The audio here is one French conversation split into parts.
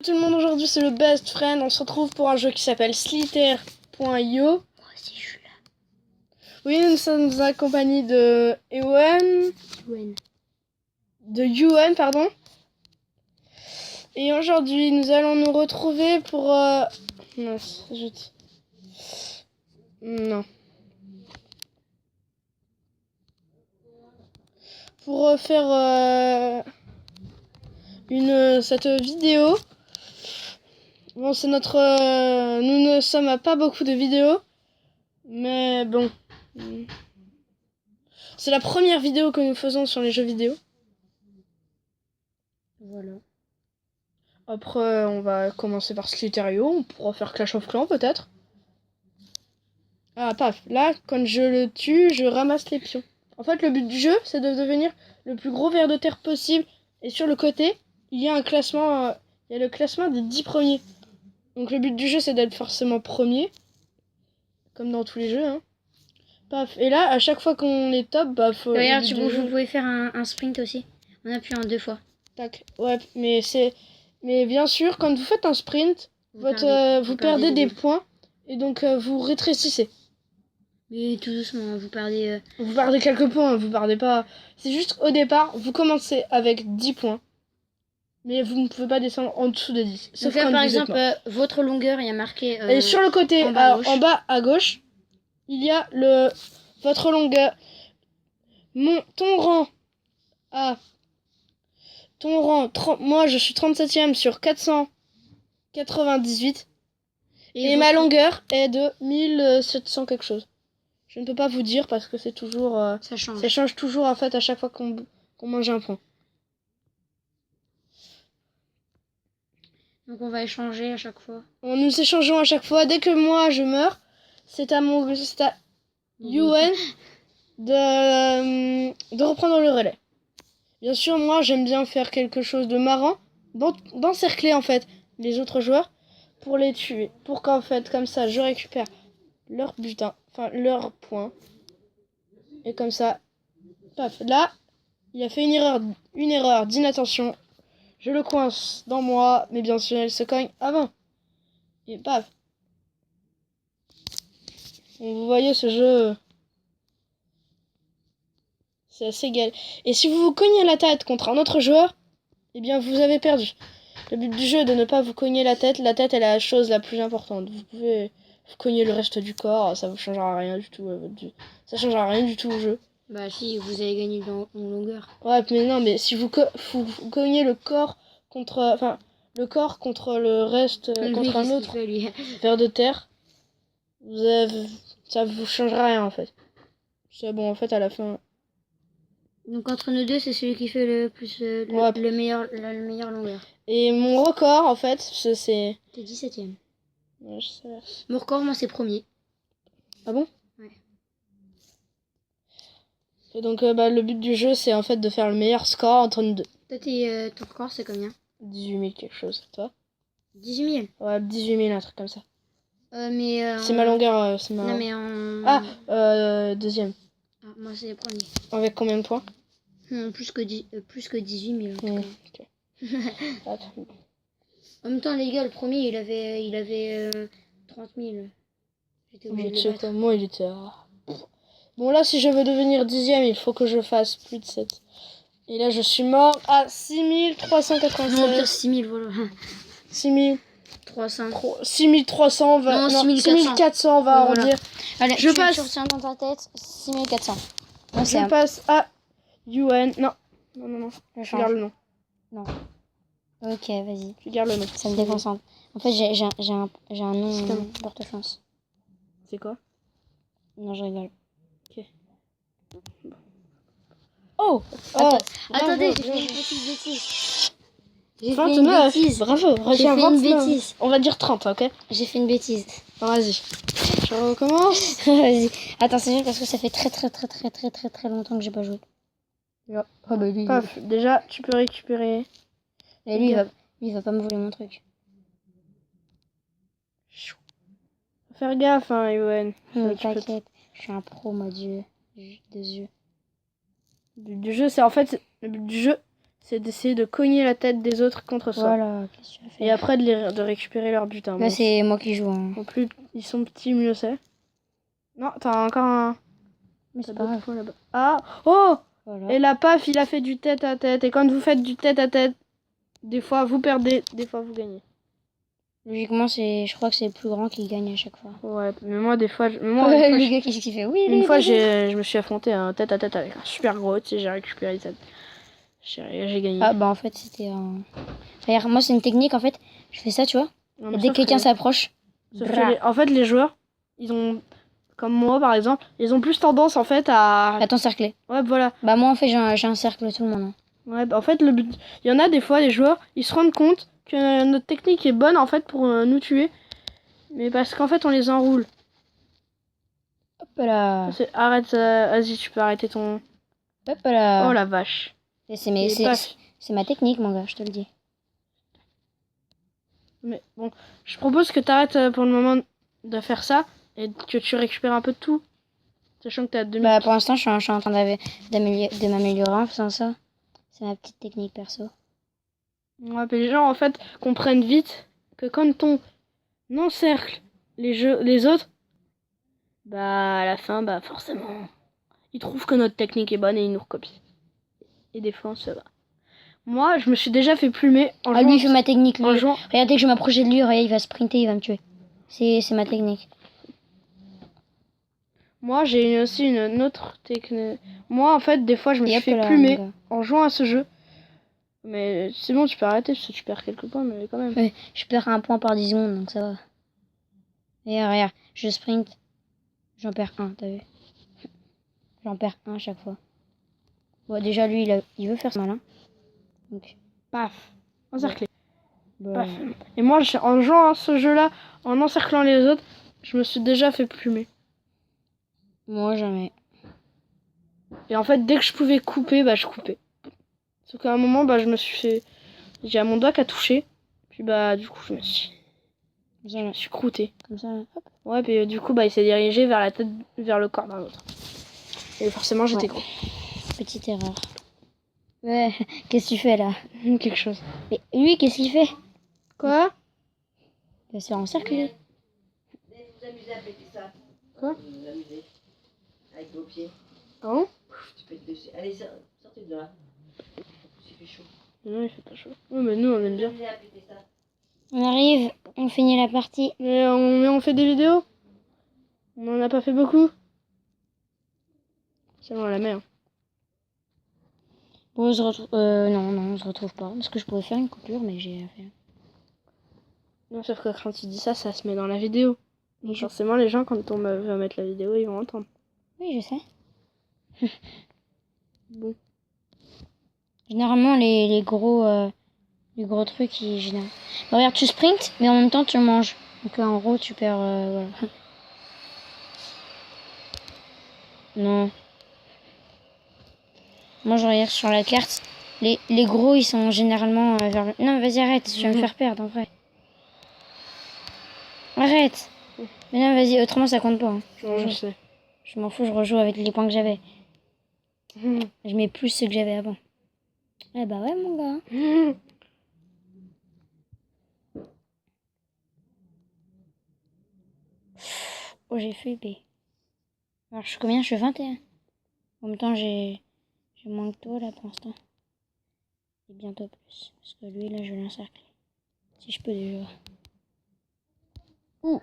Tout le monde, aujourd'hui c'est le Best Friend. On se retrouve pour un jeu qui s'appelle Slither.io. Moi aussi je suis là. Oui, nous sommes accompagnés de Ewan. Pardon. Et aujourd'hui nous allons nous retrouver pour... Mince, Non. Pour faire cette vidéo. Bon, c'est notre... nous ne sommes à pas beaucoup de vidéos. Mais bon... C'est la première vidéo que nous faisons sur les jeux vidéo. Voilà. Après, on va commencer par Slither.io. On pourra faire Clash of Clans, peut-être. Ah, paf. Là, quand je le tue, je ramasse les pions. En fait, le but du jeu, c'est de devenir le plus gros ver de terre possible. Et sur le côté, il y a un classement... il y a le classement des 10 premiers. Donc le but du jeu, c'est d'être forcément premier. Comme dans tous les jeux, hein. Paf. Et là, à chaque fois qu'on est top, bah faut... Regarde, vous pouvez faire un sprint aussi. On appuie en 2 fois. Tac. Ouais, mais c'est... Mais bien sûr, quand vous faites un sprint, vous perdez des points. Et donc, vous rétrécissez. Mais tout doucement, vous perdez... Vous perdez quelques points, vous perdez pas... C'est juste au départ, vous commencez avec 10 points. Mais vous ne pouvez pas descendre en dessous de 10. Sauf que par exemple, votre longueur, il y a marqué... et sur le côté, en bas à gauche, il y a votre longueur. Ton rang... moi, je suis 37ème sur 498. Et ma longueur est de 1700 quelque chose. Je ne peux pas vous dire parce que c'est toujours... Ça change. Ça change toujours en fait à chaque fois qu'on mange un point. Donc on va échanger à chaque fois. Nous échangeons à chaque fois. Dès que moi je meurs, c'est à Ewan de reprendre le relais. Bien sûr, moi j'aime bien faire quelque chose de marrant. D'encercler en fait les autres joueurs pour les tuer. Pour qu'en fait, comme ça, je récupère leur butin, enfin leur point. Et comme ça, paf. Là, il a fait une erreur d'inattention. Je le coince dans moi, mais bien sûr, elle se cogne avant. Et paf. Donc, vous voyez, ce jeu, c'est assez gal. Et si vous vous cognez la tête contre un autre joueur, eh bien, vous avez perdu. Le but du jeu est de ne pas vous cogner la tête. La tête est la chose la plus importante. Vous pouvez vous cogner le reste du corps, ça vous changera rien du tout. Ça changera rien du tout au jeu. Bah si, vous avez gagné en longueur. Ouais, mais non, mais si vous cognez le corps contre... Enfin, le corps contre le reste... contre un autre ver de terre, ça vous changera rien, en fait. C'est bon, en fait, à la fin... Donc entre nous deux, c'est celui qui fait le plus le meilleur longueur. Et mon record, en fait, c'est... T'es 17ème. Ouais, je sais. Mon record, moi, c'est premier. Ah bon? Ouais. Et donc, le but du jeu, c'est en fait de faire le meilleur score entre nous deux. Toi, ton record, c'est combien? 18 000 quelque chose, toi? 18 000? Ouais, 18 000, un truc comme ça. C'est ma longueur, c'est ma... Non, mais en... Ah, deuxième. Ah, moi, c'est le premier. Avec combien de points? Plus que 18 000, en tout cas. Okay. En même temps, les gars, le premier, il avait 30 000. J'étais obligé de le battre. Moi, il était à... Bon, là, si je veux devenir 10ème, il faut que je fasse plus de 7. Et là, je suis mort à 6396. Non, pire 6 000, voilà. 6300. 6300, on va... Non, 6400, on va arrondir. Allez, je passe. Tu retiens dans ta tête 6400. Je passe à UN. Non. Je garde le nom. Non. Ok, vas-y. Je garde le nom. Ça me déconcentre. En fait, j'ai un nom porte-chance. C'est quoi? Non, je rigole. Ok. Oh, attendez, j'ai fait une petite bêtise. J'ai fait 29. une bêtise. Bravo. J'ai fait une bêtise. On va dire 30, ok? J'ai fait une bêtise. Vas-y. Je recommence. Vas-y. Attends, c'est juste parce que ça fait très longtemps que j'ai pas joué. Yeah. Oh, bah, lui, déjà, tu peux récupérer. Et lui, il va pas me voler mon truc. Faut faire gaffe, hein, Ewan. T'inquiète, je suis un pro, moi, des yeux. Le but du jeu, c'est en fait... Le but du jeu, c'est d'essayer de cogner la tête des autres contre ça. Voilà, qu'est-ce que tu vas faire? Et après de récupérer leur butin. Là, c'est moi qui joue. Hein. En plus, ils sont petits, mieux c'est. Non, t'as encore un... Mais c'est pas grave. Là-bas. Ah. Oh. Voilà. Et la paf, il a fait du tête à tête. Et quand vous faites du tête à tête, des fois vous perdez, des fois vous gagnez. Logiquement, je crois que c'est le plus grand qui gagne à chaque fois. Ouais, mais moi des fois... Le gars, qu'est-ce qu'il fait? Oui, Une fois, je me suis affronté un tête à tête avec un super gros, tu sais, j'ai récupéré les têtes. J'ai gagné. Ah bah en fait, c'était un... Regarde, moi c'est une technique en fait. Je fais ça, tu vois. Non, Et dès que quelqu'un s'approche... en fait, les joueurs, ils ont... Comme moi, par exemple, ils ont plus tendance, en fait, à t'encercler. Ouais, voilà. Bah moi, en fait, j'ai un cercle tout le monde. Hein. Ouais, bah, en fait, le but... Il y en a des fois, les joueurs, ils se rendent compte que notre technique est bonne, en fait, pour nous tuer. Mais parce qu'en fait, on les enroule. Hop là. Arrête, vas-y, tu peux arrêter ton... Hop là. Oh la vache. C'est ma technique, mon gars, je te le dis. Mais bon, je propose que tu arrêtes pour le moment de faire ça et que tu récupères un peu de tout. Sachant que t'as 2000. Bah pour l'instant, je suis en train de m'améliorer en faisant ça. C'est ma petite technique perso. Ouais, mais les gens, en fait, comprennent vite que quand on encercle les autres, bah à la fin, bah forcément, ils trouvent que notre technique est bonne et ils nous recopient. Et des fois, ça va. Moi, je me suis déjà fait plumer en jouant... lui, il fait ma technique. Lui. Regarde, dès que je m'approcher de lui, regarde, il va sprinter, il va me tuer. C'est ma technique. Moi, j'ai aussi une autre technique. Moi, en fait, des fois, je me suis fait plumer en jouant à ce jeu. Mais c'est bon, tu peux arrêter parce que tu perds quelques points, mais quand même. Ouais, je perds un point par 10 secondes, donc ça va. Et regarde, je sprint. J'en perds un, t'as vu? J'en perds un à chaque fois. Bon, déjà, lui, il veut faire ce malin. Donc, paf, encerclé. Bah, Paf. Et moi, en jouant à ce jeu-là, en encerclant les autres, je me suis déjà fait plumer. moi, jamais. Et en fait, dès que je pouvais couper, bah je coupais. Sauf qu'à un moment, bah je me suis fait... J'ai mon doigt qui a touché. Puis bah du coup, je me suis croûté. Comme ça, là. Hop. Ouais, puis du coup, bah il s'est dirigé vers la tête, vers le corps d'un autre. Et forcément, j'étais gros. Petite erreur. Ouais, qu'est-ce que tu fais là? Quelque chose. Mais lui, qu'est-ce qu'il fait? Quoi? Il va se faire encercler. Vous vous amusez à péter ça. Quoi? Vous vous amusez. Avec vos pieds. Ah bon? Tu pètes dessus. Allez, sortez de là. Il fait chaud. Non, il fait pas chaud. Ouais, mais nous, on aime bien. Vous vous amusez à péter ça. On arrive, on finit la partie. Mais on fait des vidéos. On en a pas fait beaucoup. C'est bon, la mer. Bon, on se retrouve... non, on se retrouve pas. Parce que je pourrais faire une coupure, mais j'ai rien. Non, sauf que quand tu dis ça, ça se met dans la vidéo. Donc forcément, les gens, quand on va mettre la vidéo, ils vont entendre. Oui, je sais. Bon. Généralement, les gros trucs, ils génèrent. Bah, regarde, tu sprints, mais en même temps, tu manges. Donc là, en gros, tu perds... voilà. Non. Moi, je regarde sur la carte. Les gros, ils sont généralement vers le... Non, vas-y, arrête. Tu vas me faire perdre, en vrai. Arrête. Mais non, vas-y, autrement, ça compte pas. Hein. Je sais. Je m'en fous, je rejoue avec les points que j'avais. Je mets plus ceux que j'avais avant. Eh bah ouais, mon gars. Oh, j'ai flippé. Alors, je suis combien? Je suis 21. En même temps, j'ai moins que toi, là, pour l'instant. Et bientôt plus. Parce que lui, là, je vais l'encercler. Si je peux, déjà. Ouh,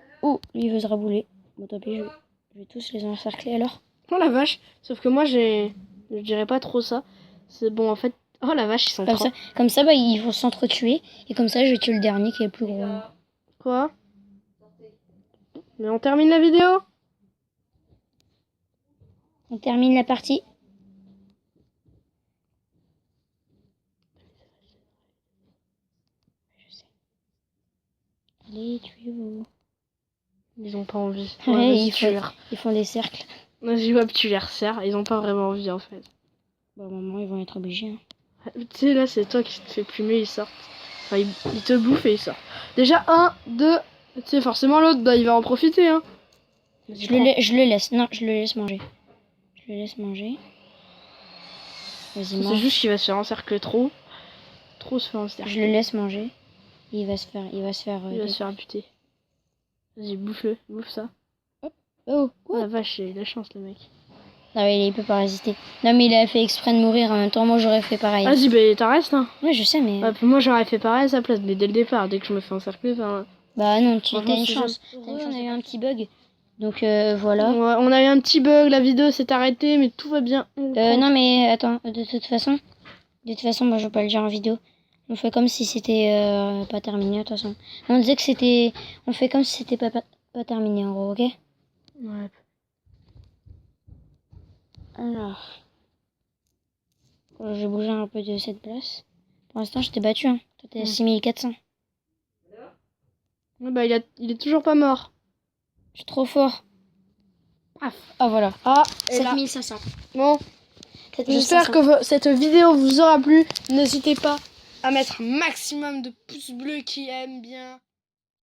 lui, il veut se rabouler. Bon, tant pis, je vais tous les encercler, alors. Oh la vache. Sauf que moi, je dirais pas trop ça. C'est bon, en fait... Oh la vache, ils sont trop. Comme ça, bah, ils vont s'entretuer. Et comme ça, je vais tuer le dernier qui est le plus gros. Quoi? Mais on termine la vidéo? On termine la partie. Je sais. Allez, tuez-vous. Ils ont pas envie. Ouais, ils font des cercles. Vas-y, hop, tu les resserres. Ils ont pas vraiment envie, en fait. Bah, au moment, ils vont être obligés. Hein. Tu sais, là, c'est toi qui te fais plumer, ils sortent. Enfin, ils te bouffent et ils sortent. Déjà, 1, 2... Tu sais, forcément, l'autre, bah, il va en profiter, hein. Je le laisse. Non, je le laisse manger. Je le laisse manger. Vas-y, mange. C'est juste qu'il va se faire encercler trop. trop se faire en Je le laisse manger. Il va se faire... Il va se faire buter. Vas-y, bouffe-le, bouffe ça. Oh, Oh quoi? la vache, il a de la chance le mec. Ah oui, il peut pas résister. Non, mais il a fait exprès de mourir. En même temps, moi, j'aurais fait pareil. Vas-y, bah t'en restes, hein. Ouais, je sais, mais... Ouais, puis moi j'aurais fait pareil à sa place, mais dès le départ, dès que je me fais encercler, enfin... Bah non, tu Franchement, as une c'est chance. jamais- T'as une chance, on a eu un petit bug. Donc, voilà. Ouais, on a eu un petit bug, la vidéo s'est arrêtée, mais tout va bien. Non, mais attends, de toute façon, moi, je vais pas le dire en vidéo. On fait comme si c'était pas terminé, de toute façon. On disait que c'était... On fait comme si c'était pas terminé, en gros, ok? Ouais. Alors... J'ai bougé un peu de cette place. Pour l'instant, je t'ai battu, hein. Toi, t'es à 6400. Ouais, bah il est toujours pas mort. Je suis trop fort. Paf. Ah, voilà. Ah, et là. 7500. Bon, 7500. j'espère que cette vidéo vous aura plu. N'hésitez pas à mettre un maximum de pouces bleus qui aiment bien.